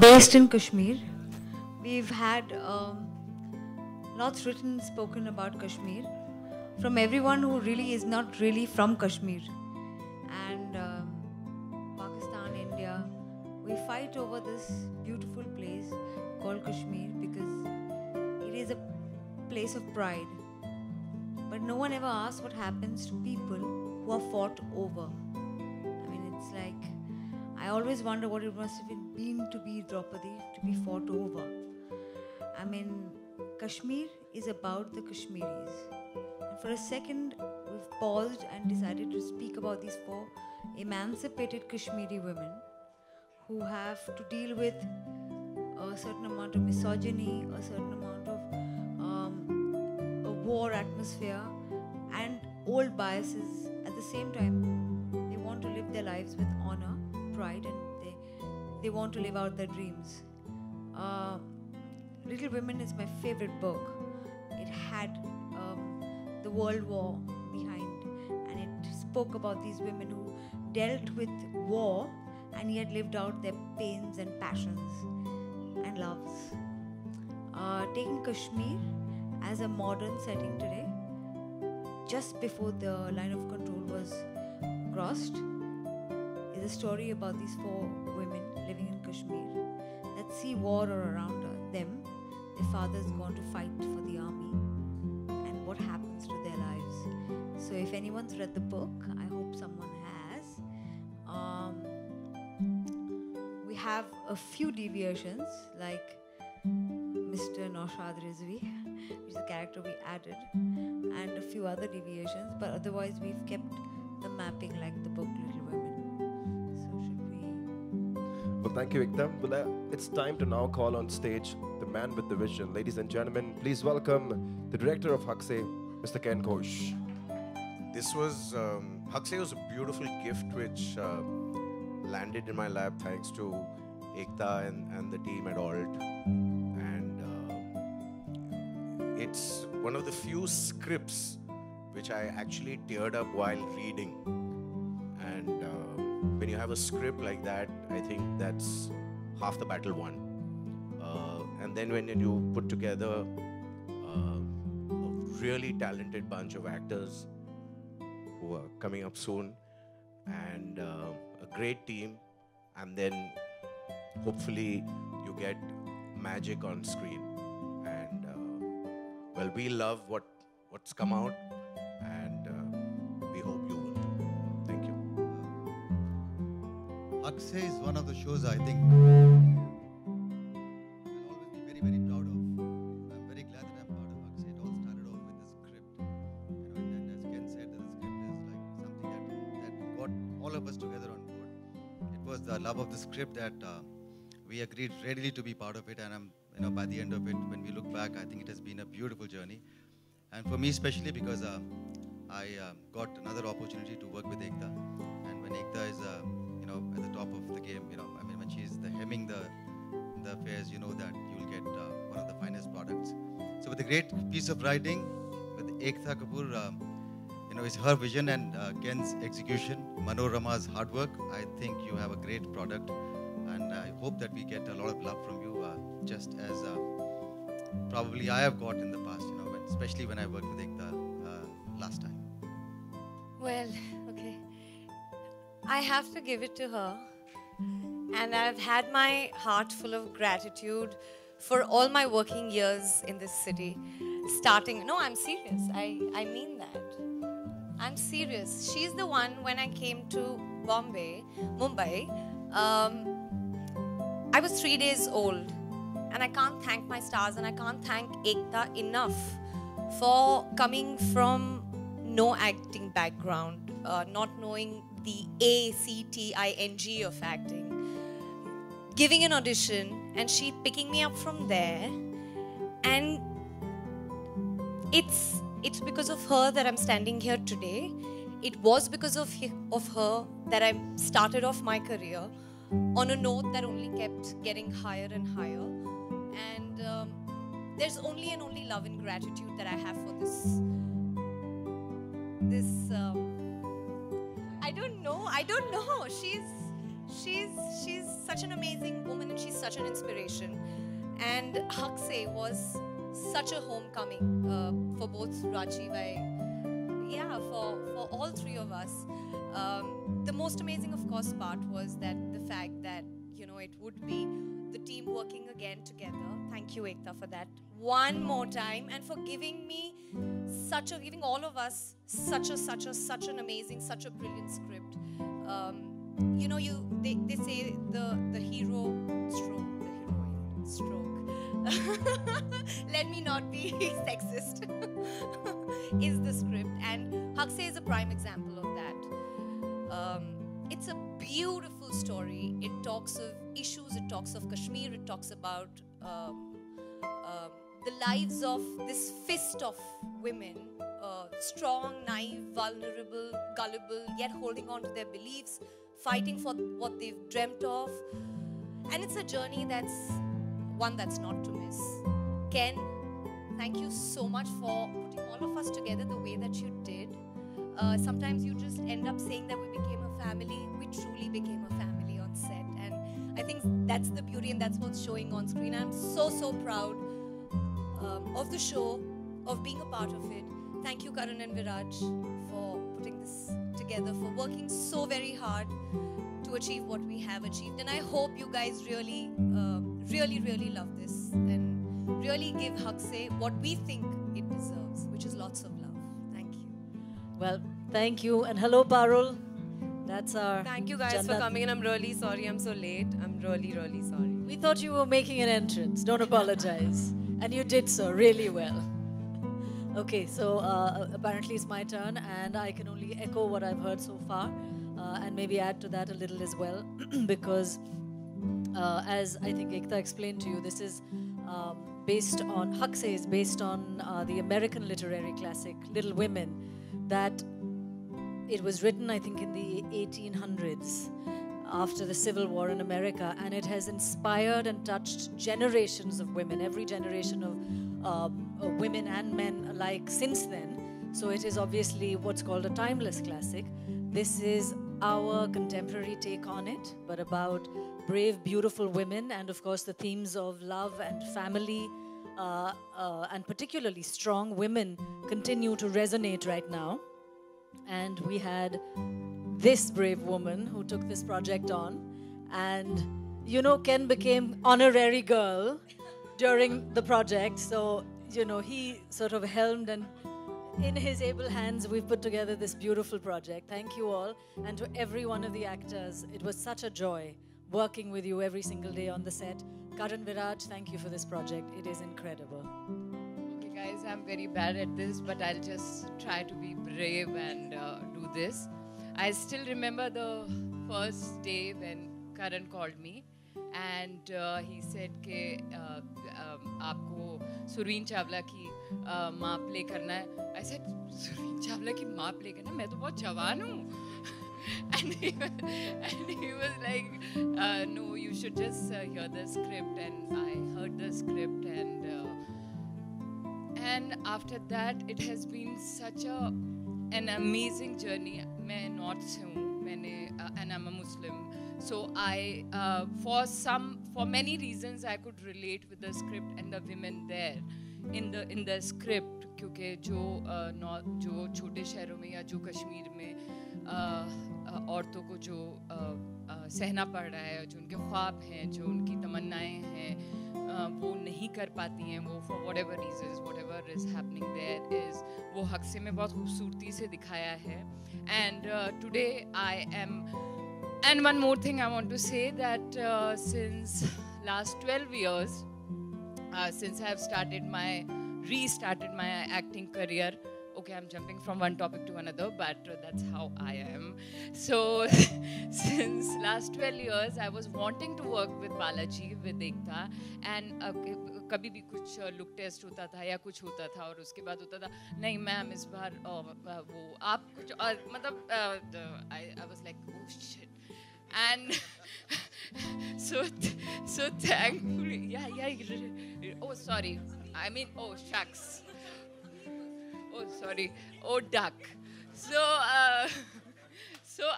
based in Kashmir. We've had lots written, spoken about Kashmir from everyone who really is not really from Kashmir. And Pakistan, India, we fight over this beautiful place called Kashmir because it is a place of pride. But no one ever asks what happens to people who are fought over. I mean, it's like, I always wonder what it must have been to be Draupadi, to be fought over. I mean, Kashmir is about the Kashmiris. And for a second, we've paused and decided to speak about these 4 emancipated Kashmiri women who have to deal with a certain amount of misogyny, a certain amount of a war atmosphere, and old biases. At the same time, they want to live their lives with honor, pride, and they want to live out their dreams. Little Women is my favorite book. It had the World War behind, and it spoke about these women who dealt with war and yet lived out their pains and passions and loves. Taking Kashmir as a modern setting today, just before the line of control was crossed, is a story about these 4 women living in Kashmir that see war all around them. Their father's gone to fight for the army, and what happens to their lives. So if anyone's read the book, I hope someone has. We have a few deviations, like Mr. Naushad Rizvi, which is a character we added, and a few other deviations, but otherwise we've kept the mapping like the book Little Women. So should we... Well, thank you, Ekta. Well, it's time to now call on stage the man with the vision. Ladies and gentlemen, please welcome the director of HAQ, Mr. Ken Ghosh. This was, HAQ was a beautiful gift which landed in my lap thanks to Ekta and the team at ALT. And it's one of the few scripts which I actually teared up while reading. And when you have a script like that, I think that's half the battle won. And then when you put together a really talented bunch of actors who are coming up soon, and a great team, and then hopefully you get magic on screen. And well, we love what's come out, and we hope you will too. Thank you. HAQ is one of the shows I think I'll always be very, very proud of. I'm very glad that I'm part of HAQ. It all started off with the script. And as Ken said, the script is like something that got all of us together on board. It was the love of the script that we agreed readily to be part of it, and by the end of it, when we look back, I think it has been a beautiful journey. And for me especially, because I got another opportunity to work with Ekta, and when Ekta is at the top of the game, I mean, when she's hemming the affairs, you know that you'll get one of the finest products. So with a great piece of writing, with Ekta Kapoor, it's her vision and Ken's execution, Manorama's hard work, I think you have a great product, and I hope that we get a lot of love from you, just as probably I have got in the past, especially when I worked with Ekta last time. Well, okay. I have to give it to her. And I've had my heart full of gratitude for all my working years in this city. No, I'm serious. I mean that. I'm serious. She's the one, when I came to Mumbai, I was 3 days old. And I can't thank my stars, and I can't thank Ekta enough for coming from no acting background, not knowing the ACTING of acting, giving an audition, and she picking me up from there. And it's because of her that I'm standing here today. It was because of her that I started off my career on a note that only kept getting higher and higher. And there's only and only love and gratitude that I have for this. I don't know. She's such an amazing woman she's such an inspiration. And HAQ was such a homecoming for both Rajiv, for all three of us. The most amazing, of course, part was that the fact that, you know, it would be the team working again together. Thank you, Ekta, for that one more time, and for giving me giving all of us such an amazing, such a brilliant script. You know, they say the hero stroke, the heroine stroke. Let me not be sexist. Is the script, and HAQ is a prime example of that. It's a beautiful story. It talks of issues, it talks of Kashmir, it talks about the lives of this fist of women, strong, naive, vulnerable, gullible, yet holding on to their beliefs, fighting for what they've dreamt of. And it's a journey that's not to miss. Ken, thank you so much for putting all of us together the way that you did. Sometimes you just end up saying that we became a family. We truly became a family on set. And I think that's the beauty, and that's what's showing on screen. I'm so proud of the show, of being a part of it. Thank you, Karan and Viraj, for putting this together, for working so very hard to achieve what we have achieved. And I hope you guys really love this and really give HAQ what we think it deserves, which is lots of love. Thank you. Well, thank you. And hello, Parul. That's our Thank you guys for coming, and I'm really sorry I'm so late. I'm really sorry. We thought you were making an entrance. Don't apologize. And you did so really well. Okay, so apparently it's my turn, and I can only echo what I've heard so far, and maybe add to that a little as well, because as I think Ekta explained to you, this is based on, HAQ is based on the American literary classic, Little Women, that it was written, I think, in the 1800s, after the Civil War in America, and it has inspired and touched generations of women, every generation of women and men alike since then. So it is obviously what's called a timeless classic. This is our contemporary take on it, but about brave, beautiful women, and of course the themes of love and family, and particularly strong women continue to resonate right now. And we had this brave woman who took this project on, and you know, Ken became honorary girl during the project, so you know, he sort of helmed, and in his able hands we've put together this beautiful project. Thank you all, and to every one of the actors. It was such a joy working with you every single day on the set. Karan, Viraj, thank you for this project. It is incredible. Okay guys, I'm very bad at this, but I'll just try to be brave and do this. I still remember the first day when Karan called me, and he said कि आपको सुरवीन चावला की माँ play करना है. I said, Surveen Chawla की माँ play करना है? मैं तो बहुत जवान हूँ. And he was like, no, you should just hear the script. And I heard the script, and after that it has been such an amazing journey. मैं North से हूँ, and I'm a Muslim. So I, for many reasons, I could relate with the script and the women there in the script, क्योंकि जो छोटे शहरों में या जो कश्मीर में औरतों को जो सहना पड़ रहा है, जो उनके ख्वाब हैं, जो उनकी तमन्नाएं हैं, वो नहीं कर पाती हैं, वो for whatever reasons, whatever is happening there is, वो HAQ में बहुत खूबसूरती से दिखाया है. And today I am, and one more thing I want to say, that since last 12 years, since I have restarted my acting career. Okay, I'm jumping from one topic to another, but that's how I am. So, since last 12 years, I was wanting to work with Balaji, with Ekta, and कभी भी कुछ look test होता था या कुछ होता था, और उसके बाद होता था नहीं मैम इस बार वो आप कुछ मतलब I was like, oh shit. And so thankfully, oh sorry, I mean, oh shucks. Oh, sorry. Oh, duck. So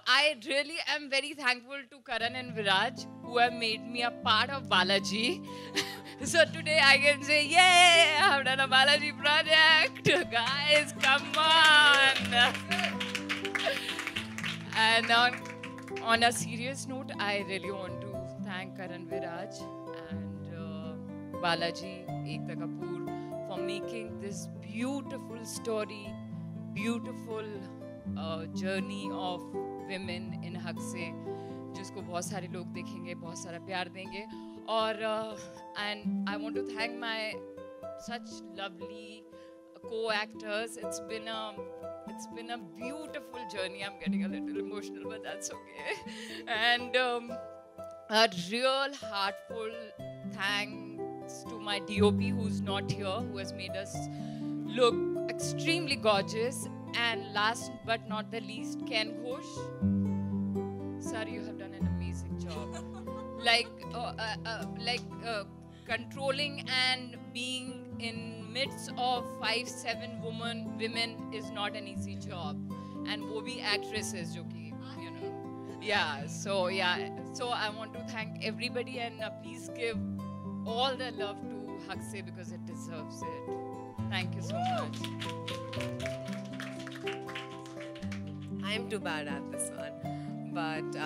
I really am very thankful to Karan and Viraj, who have made me a part of Balaji. So today I can say, yay, I've done a Balaji project. Guys, come on. And on a serious note, I really want to thank Karan Viraj and Balaji, Ekta Kapoor for making this beautiful story, beautiful journey of women in HAQ, जिसको बहुत सारे लोग देखेंगे, बहुत सारा प्यार देंगे. और and I want to thank my such lovely co-actors. It's been a beautiful journey. I'm getting a little emotional, but that's okay. And a real heartful thanks to my DOP who's not here, who has made us look extremely gorgeous. And last but not the least, Ken Ghosh. Sir, you have done an amazing job. Controlling and being in midst of 5-7 women is not an easy job, and wo bhi actresses jo ki, you know. So I want to thank everybody, and please give all the love to HAQ because it deserves it. Thank you so much. I'm too bad at this one, but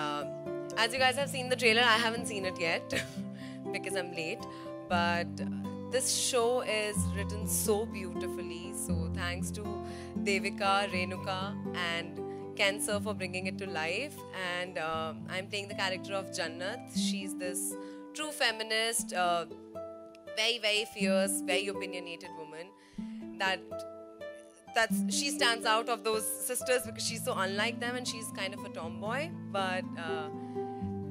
as you guys have seen the trailer, I haven't seen it yet because I'm late. But this show is written so beautifully. So thanks to Devika, Renuka, and Ken sir for bringing it to life. And I'm playing the character of Jannat. She's this true feminist, very, very fierce, very opinionated woman. She stands out of those sisters because she's so unlike them and she's kind of a tomboy. But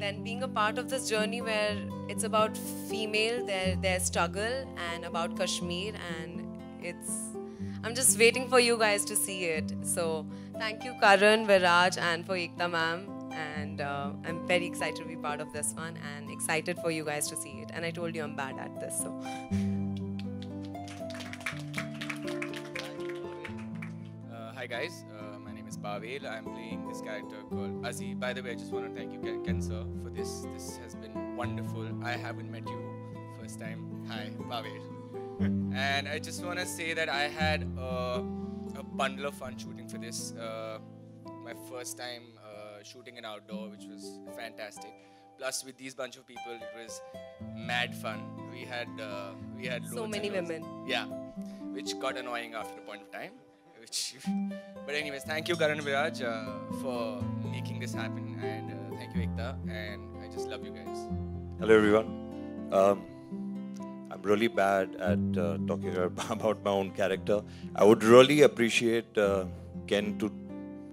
then being a part of this journey where it's about female, their struggle, and about Kashmir, and I'm just waiting for you guys to see it. So thank you Karan, Viraj, and for Ekta ma'am, and I'm very excited to be part of this one and excited for you guys to see it. And I told you I'm bad at this, so. Hi guys, my name is Pavel. I'm playing this character called Azzy. By the way, I just want to thank you, Ken sir, for this. This has been wonderful. I haven't met you first time. Hi, Pavel. And I just want to say that I had a bundle of fun shooting for this. My first time shooting an outdoor, which was fantastic. Plus, with these bunch of people, it was mad fun. We had So many women. Yeah, which got annoying after a point of time. But anyways, thank you Karan Viraj for making this happen, and thank you Ekta, and I just love you guys. Hello everyone. I'm really bad at talking about my own character. I would really appreciate Ken to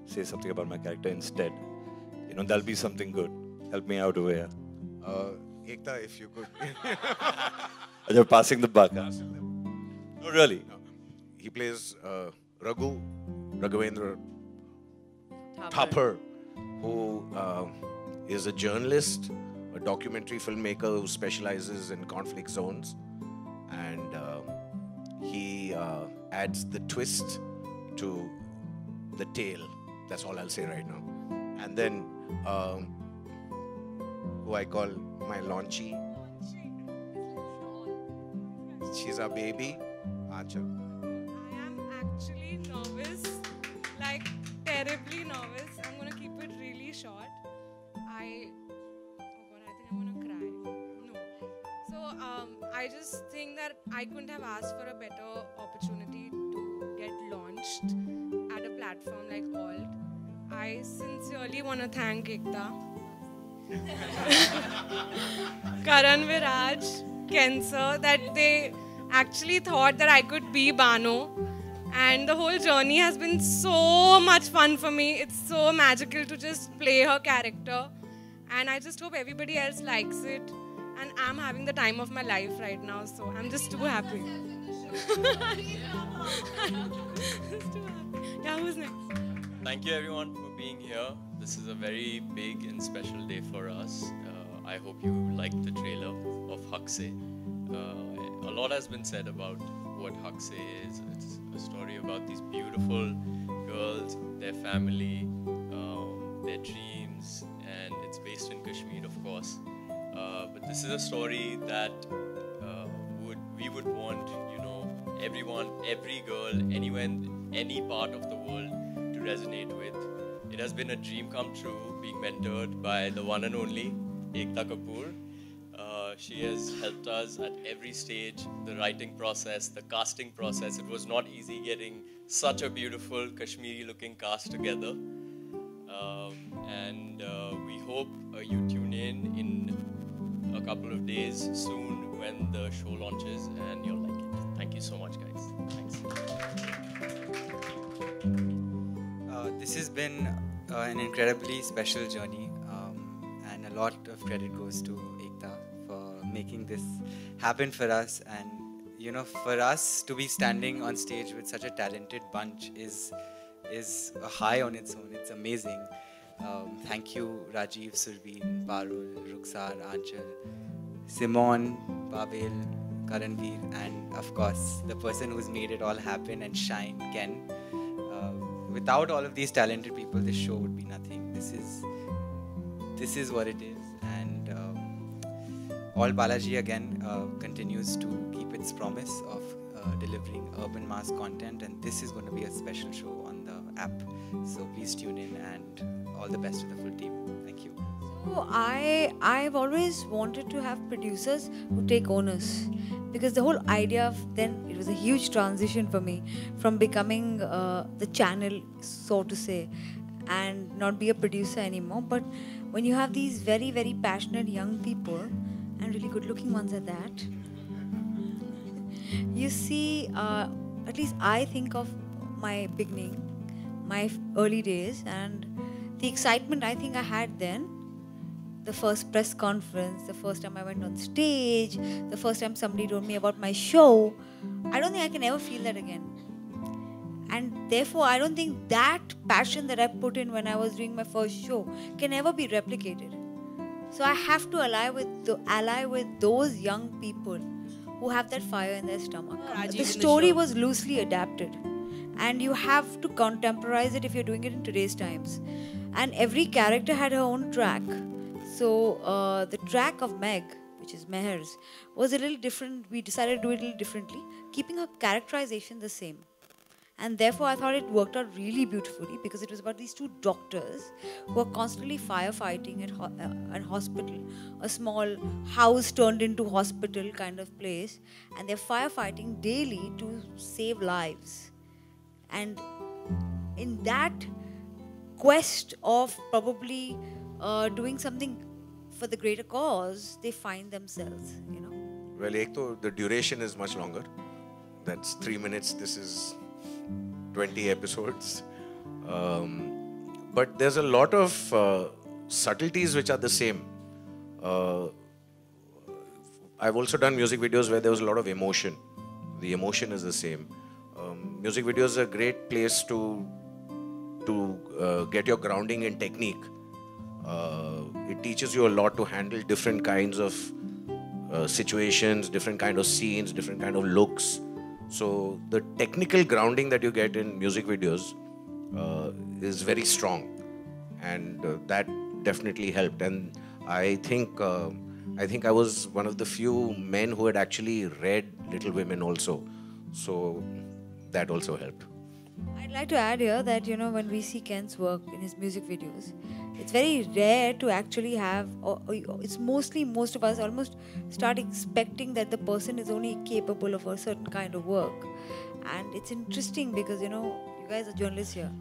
say something about my character instead. You know, that'll be something good. Help me out over here. Ekta, if you could. You're passing the buck, huh? No, really. No. He plays Raghavendra Thapar. Thapar, who is a journalist, a documentary filmmaker who specializes in conflict zones, and he adds the twist to the tale. That's all I'll say right now. And then who I call my launchy. She's our baby, Aanchal. I am actually nervous, like terribly nervous. I'm gonna keep it really short. Oh God, I think I'm gonna cry. No. So I just think that I couldn't have asked for a better opportunity to get launched at a platform like Alt. I sincerely want to thank Ekta, Karan Viraj, Ken sir, that they actually thought that I could be Bano. And the whole journey has been so much fun for me. It's so magical to just play her character. And I just hope everybody else likes it. And I'm having the time of my life right now, so I'm just too happy. Yeah, who's next? Thank you everyone for being here. This is a very big and special day for us. I hope you liked the trailer of HAQ. A lot has been said about what HAQ is. It's a story about these beautiful girls, their family, their dreams, and it's based in Kashmir, of course. this is a story that we would want, you know, everyone, every girl, anyone, any part of the world to resonate with. It has been a dream come true, being mentored by the one and only Ekta Kapoor. She has helped us at every stage, the writing process, the casting process. It was not easy getting such a beautiful Kashmiri looking cast together. And we hope you tune in a couple of days soon when the show launches and you'll like it. Thank you so much, guys. Thanks. This has been an incredibly special journey, and a lot of credit goes to Ekta for making this happen for us. And you know, for us to be standing on stage with such a talented bunch is a high on its own. It's amazing. Thank you, Rajiv, Surbeen, Parul, Ruxar, Anchal, Simon, Pavel, Karanveer, and of course, the person who's made it all happen and shine, Ken. Without all of these talented people, this show would be nothing. This is what it is. And all Balaji again continues to keep its promise of delivering urban mass content, and this is going to be a special show on the app. So please tune in, and all the best to the full team. Thank you. So I've always wanted to have producers who take onus, because the whole idea of then, it was a huge transition for me from becoming the channel, so to say, and not be a producer anymore. But when you have these very, very passionate young people, and really good looking ones at that, you see, at least I think of my beginning, my early days, and the excitement I think I had then, the first press conference, the first time I went on stage, the first time somebody told me about my show, I don't think I can ever feel that again. And therefore, I don't think that passion that I put in when I was doing my first show can ever be replicated. So I have to ally with those young people who have that fire in their stomach. The story was loosely adapted, and you have to contemporize it if you're doing it in today's times. And every character had her own track. So the track of Meg, which is Meher's, was a little different. We decided to do it a little differently, keeping her characterization the same. And therefore, I thought it worked out really beautifully, because it was about these two doctors who are constantly firefighting at a hospital, a small house turned into hospital kind of place, and they're firefighting daily to save lives. And in that quest of probably doing something for the greater cause, they find themselves, you know. Well, ek to the duration is much longer. That's 3 minutes. This is 20 episodes. But there's a lot of subtleties which are the same. I've also done music videos where there was a lot of emotion. The emotion is the same. Music videos are a great place to get your grounding in technique. It teaches you a lot to handle different kinds of situations, different kind of scenes, different kind of looks. So the technical grounding that you get in music videos is very strong, and that definitely helped. And I think I was one of the few men who had actually read Little Women also, so that also helped. I'd like to add here that, you know, when we see Ken's work in his music videos, it's very rare to actually have, or it's mostly, most of us almost start expecting that the person is only capable of a certain kind of work. And it's interesting because, you know, you guys are journalists here.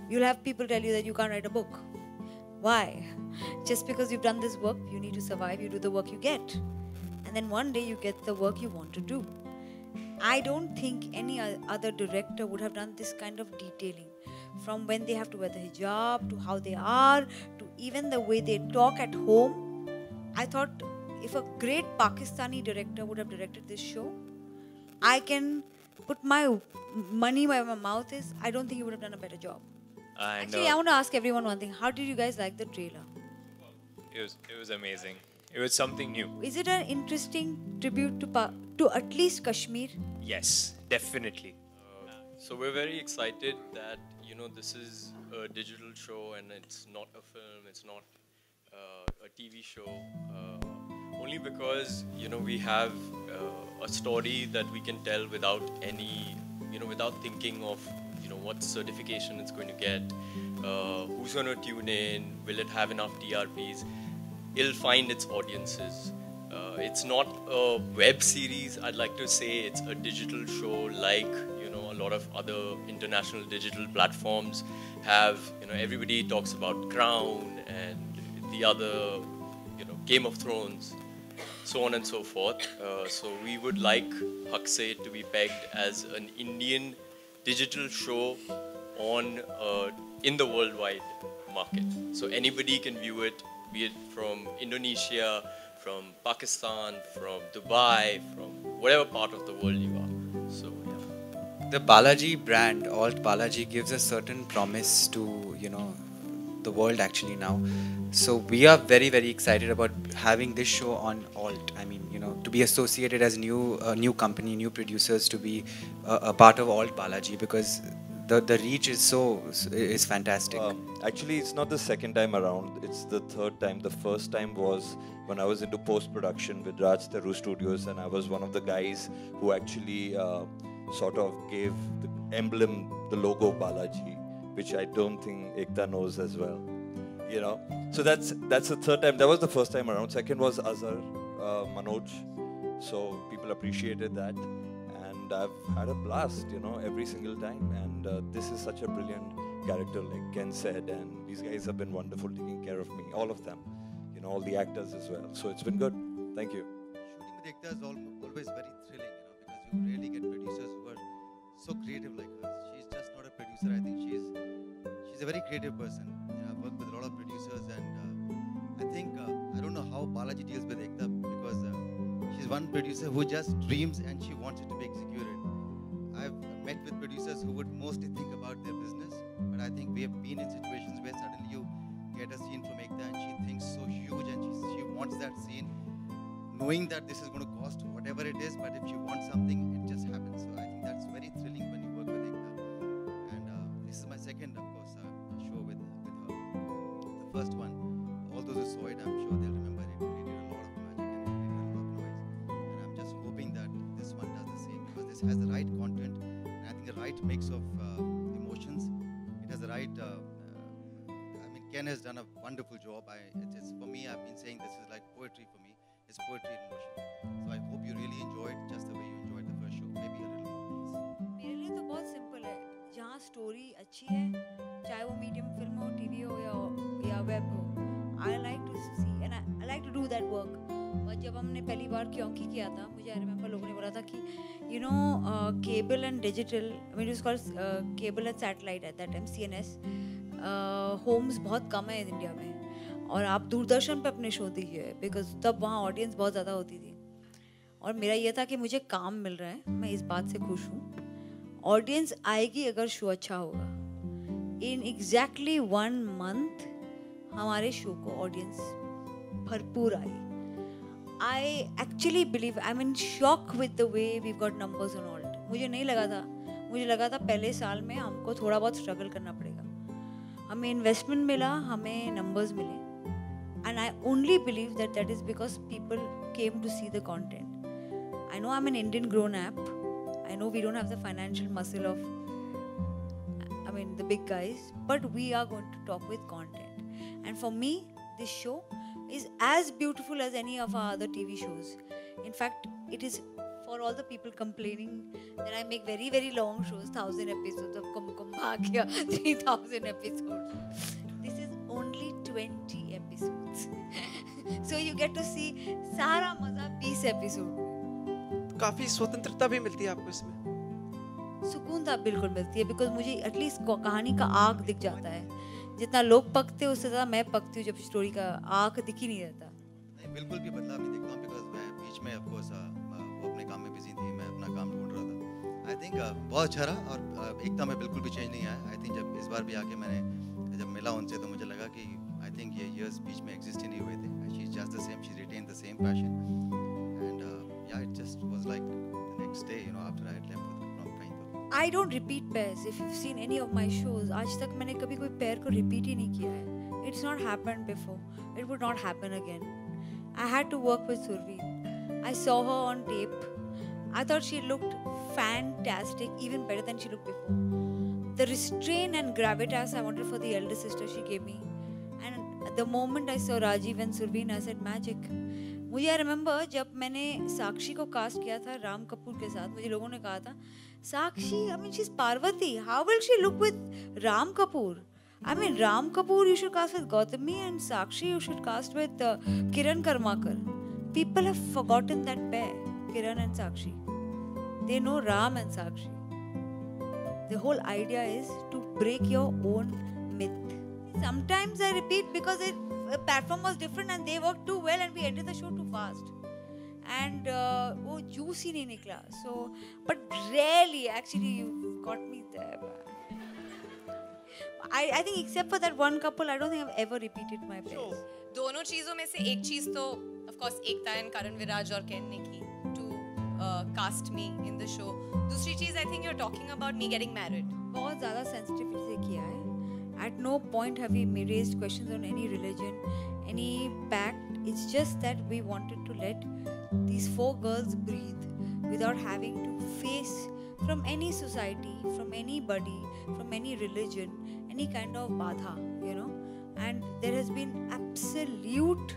You'll have people tell you that you can't write a book. Why? Just because you've done this work, you need to survive, you do the work you get. And then one day you get the work you want to do. I don't think any other director would have done this kind of detailing, from when they have to wear the hijab, to how they are, to even the way they talk at home. I thought if a great Pakistani director would have directed this show, I can put my money where my mouth is. I don't think he would have done a better job. Actually, I want to ask everyone one thing. How did you guys like the trailer? It was amazing. It was something new. Is it an interesting tribute to at least Kashmir? Yes, definitely. So we're very excited that, you know, this is a digital show and it's not a film, it's not a TV show. Only because we have a story that we can tell without any, without thinking of what certification it's going to get, who's going to tune in, will it have enough TRPs. It'll find its audiences. It's not a web series, I'd like to say. It's a digital show like a lot of other international digital platforms have. Everybody talks about Crown and the other, Game of Thrones, so on and so forth. So we would like HAQ to be pegged as an Indian digital show on in the worldwide market. So anybody can view it, be it from Indonesia, from Pakistan, from Dubai, from whatever part of the world you are. So yeah. The Balaji brand, Alt Balaji, gives a certain promise to the world actually now. So we are very, very excited about having this show on Alt. I mean, to be associated as new company, new producers, to be a part of Alt Balaji, because the reach is fantastic. Actually, it's not the second time around. It's the third time. The first time was when I was into post-production with Raj Theru Studios, and I was one of the guys who actually sort of gave the emblem, the logo Balaji, which I don't think Ekta knows as well. So that's the third time. That was the first time around. Second was Azhar, Manoj. So people appreciated that. And I've had a blast, every single time. And this is such a brilliant character, like Ken said. And these guys have been wonderful taking care of me, all of them. All the actors as well. So it's been good. Thank you. Shooting with Ekta is always very thrilling, because you really get producers who are so creative like her. She's just not a producer. I think she's a very creative person. I've worked with a lot of producers, and I think I don't know how Balaji deals with Ekta, because she's one producer who just dreams and she wants it to be executed. I've met with producers who would mostly think about their business, but I think we have been in situations where suddenly you get a scene from Ekta and she thinks so huge, and she wants that scene, knowing that this is going to cost whatever it is, but if she wants something, it just happens. So I think that's very thrilling when you work with Ekta. And this is my second, of course, show with her. The first one, all those who saw it, I'm sure they'll remember it. It created a lot of magic and it created a lot of noise. And I'm just hoping that this one does the same, because this has the right content, and I think the right mix of emotions. It has the right. Ken has done a wonderful job. For me, I've been saying this is like poetry for me. It's poetry in motion. So I hope you really enjoyed just the way you enjoyed the first show. Maybe a little more, please. मेरे लिए तो बहुत simple है. जहाँ story अच्छी है, चाहे वो मीडियम फिल्म हो, टीवी हो या वेब हो, I like to see and I like to do that work. और जब हमने पहली बार क्योंकि किया था, मुझे I remember लोगों ने बोला था कि cable and digital, I mean it was called cable and satellite at that time, CNS. Homes बहुत कम है इंडिया में, और आप दूरदर्शन पे अपने शो दीजिए, बिकॉज तब वहाँ ऑडियंस बहुत ज़्यादा होती थी. और मेरा ये था कि मुझे काम मिल रहा है, मैं इस बात से खुश हूँ. ऑडियंस आएगी अगर शो अच्छा होगा. इन एग्जैक्टली 1 month हमारे शो को ऑडियंस भरपूर आई. I actually believe, I am in shock with the way we got numbers on ALT. मुझे नहीं लगा था, मुझे लगा था पहले साल में हमको थोड़ा बहुत स्ट्रगल करना पड़ेगा. हमें इन्वेस्टमेंट मिला, हमें नंबर्स मिले, and I only believe that is because people came to see the content. I know I am an Indian grown app, I know we don't have the financial muscle of I mean the big guys, but we are going to talk with content. And for me, this show is as beautiful as any of our other TV shows. In fact, it is for all the people complaining that I make very, very long shows, 1,000 episodes of Kumkum Bhagya, 3,000 episodes. This is only 20 episodes. So you get to see सारा मजा 20 episode. काफी स्वतंत्रता भी मिलती है आपको इसमें. सुकून तो बिल्कुल मिलती है, बिकॉज मुझे एटलीस्ट कहानी का आर्क दिख जाता है. जितना लोग पकते हैं उससे ज़्यादा मैं पकती हूँ जब स्टोरी का आर्क दिख ही नहीं रहता. नहीं, बिल्कुल भी बदलाव नहीं देखता हूँ, बिकॉज मैं बीच में ऑफ कोर्स वो अपने काम में बिजी थी, मैं अपना काम ढूंढ रहा था. आई थिंक बहुत अच्छा रहा, और एकता में बिल्कुल भी चेंज नहीं आया. आई थिंक जब इस बार भी आके मैंने जब मिला उनसे तो मुझे लगा कि आई थिंक ये ईयर्स बीच में एग्जिस्ट ही नहीं हुए थे. She is just the same, she retain the same passion, and yeah it just was like the next day, after I had left. I don't repeat pairs. If you've seen any of my shows, आज तक मैंने कभी कोई pair को repeat ही नहीं किया है. It's not happened before. It would not happen again. I had to work with Survi. I saw her on tape. I thought she looked fantastic, even better than she looked before. The restraint and gravitas I wanted for the elder sister she gave me. And the moment I saw Rajiv and Surveen, I said magic. मुझे I remember जब मैंने साक्षी को cast किया था राम कपूर के साथ, मुझे लोगों ने कहा था साक्षी, I mean she's Parvati. How will she look with Ram Kapoor? I mean Ram Kapoor you should cast with Gautami and Sakshi you should cast with Kiran Karmakar. People have forgotten that pair, Kiran and Sakshi. They know Ram and Sakshi. The whole idea is to break your own myth. Sometimes I repeat because the platform was different and they worked too well and we ended the show too fast. And वो juicy नहीं निकला. So, but rarely actually you got me there. I think except for that one couple, I don't think I've ever repeated my pairs. दोनों चीजों में से एक चीज तो of course Ekta and Karan Viraj और Ken ने की to cast me in the show. दूसरी चीज I think you're talking about me getting married. बहुत ज़्यादा sensitivity से किया है. At no point have we raised questions on any religion, any pact. It's just that we wanted to let these 4 girls breathe without having to face from any society, from anybody, from any religion, any kind of badha, you know. And there has been absolute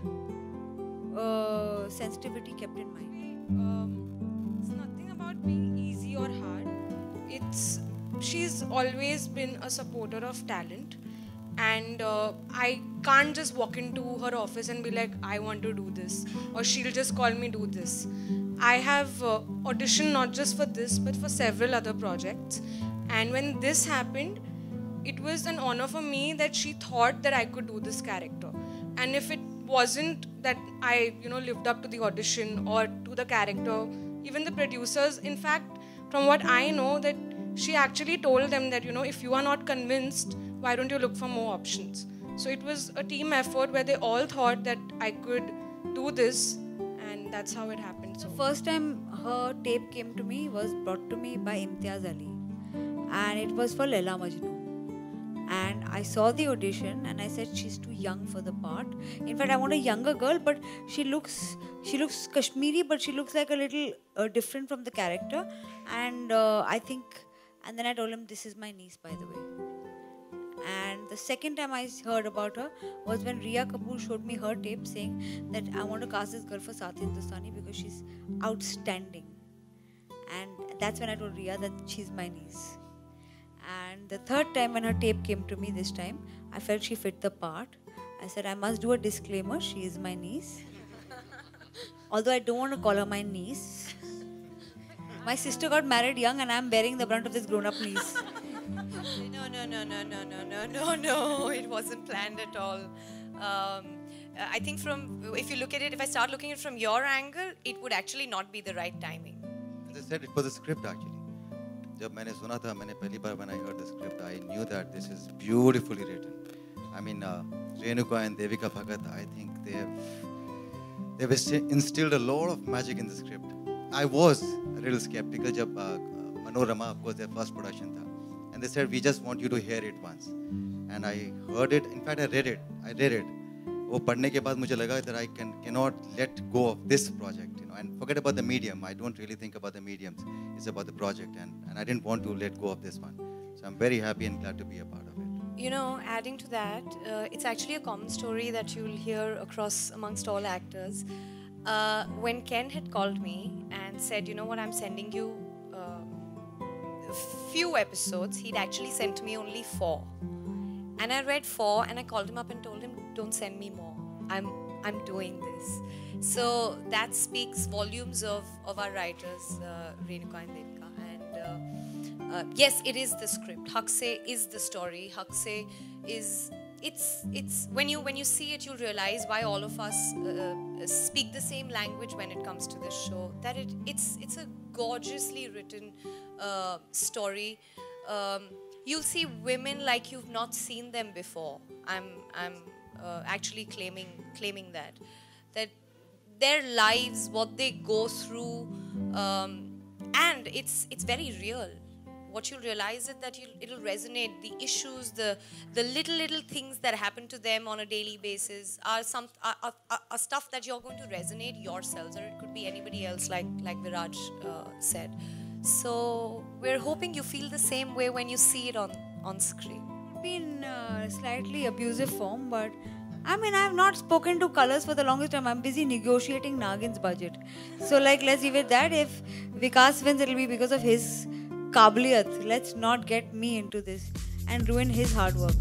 sensitivity kept in mind. It's nothing about being easy or hard. She's always been a supporter of talent, and I can't just walk into her office and be like, I want to do this, or she'll just call me do this. I have auditioned not just for this but for several other projects, and when this happened, it was an honor for me that she thought that I could do this character. And if it wasn't that I lived up to the audition or to the character, even the producers, in fact, from what I know, that she actually told them that, if you are not convinced, why don't you look for more options? So it was a team effort where they all thought that I could do this, and that's how it happened. So first time her tape came to me was brought to me by Imtiaz Ali, and it was for Laila Majnu. And I saw the audition and I said she's too young for the part. In fact, I want a younger girl, but she looks Kashmiri, but she looks like a little different from the character. And and then I told him, this is my niece, by the way. And the second time I heard about her was when Riya Kapoor showed me her tape saying that I want to cast this girl for Saath Hindustani because she's outstanding. And that's when I told Riya that she's my niece. And the third time when her tape came to me this time, I felt she fit the part. I said, I must do a disclaimer, she is my niece. Although I don't want to call her my niece. My sister got married young and I'm bearing the brunt of this grown-up niece. No, it wasn't planned at all. I think if I start looking at it from your angle, it would actually not be the right timing. As I said, it was a script actually. When I heard the script, I knew that this is beautifully written. I mean, Renuka and Devika Bhagat, I think they've instilled a lot of magic in the script. I was a little skeptical when Manorama, of course, their first production tha. And they said, we just want you to hear it once. And I heard it. In fact, I read it. वो पढ़ने के बाद मुझे लगा that I cannot let go of this project, and forget about the medium. I don't really think about the mediums. It's about the project, and I didn't want to let go of this one. So I'm very happy and glad to be a part of it. Adding to that, it's actually a common story that you'll hear across amongst all actors. When Ken had called me and said, I'm sending you a few episodes, he'd actually sent me only 4. And I read 4 and I called him up and told him, don't send me more. I'm doing this. So that speaks volumes of our writers, Renuka and Devika. And yes, it is the script. HAQ is the story. HAQ is it's when you see it, you'll realize why all of us speak the same language when it comes to this show. That it's a gorgeously written story. You'll see women like you've not seen them before. I'm actually claiming that their lives, what they go through, and it's very real. what you'll realize is that it'll resonate. The issues, the little things that happen to them on a daily basis are stuff that you're going to resonate yourselves, or it could be anybody else, like Viraj said. So we're hoping you feel the same way when you see it on screen. Been slightly abusive form, but I mean, I've not spoken to colors for the longest time. I'm busy negotiating Nagin's budget. So like, let's leave it that. If Vikas wins, it'll be because of his kabiliyat. Let's not get me into this and ruin his hard work.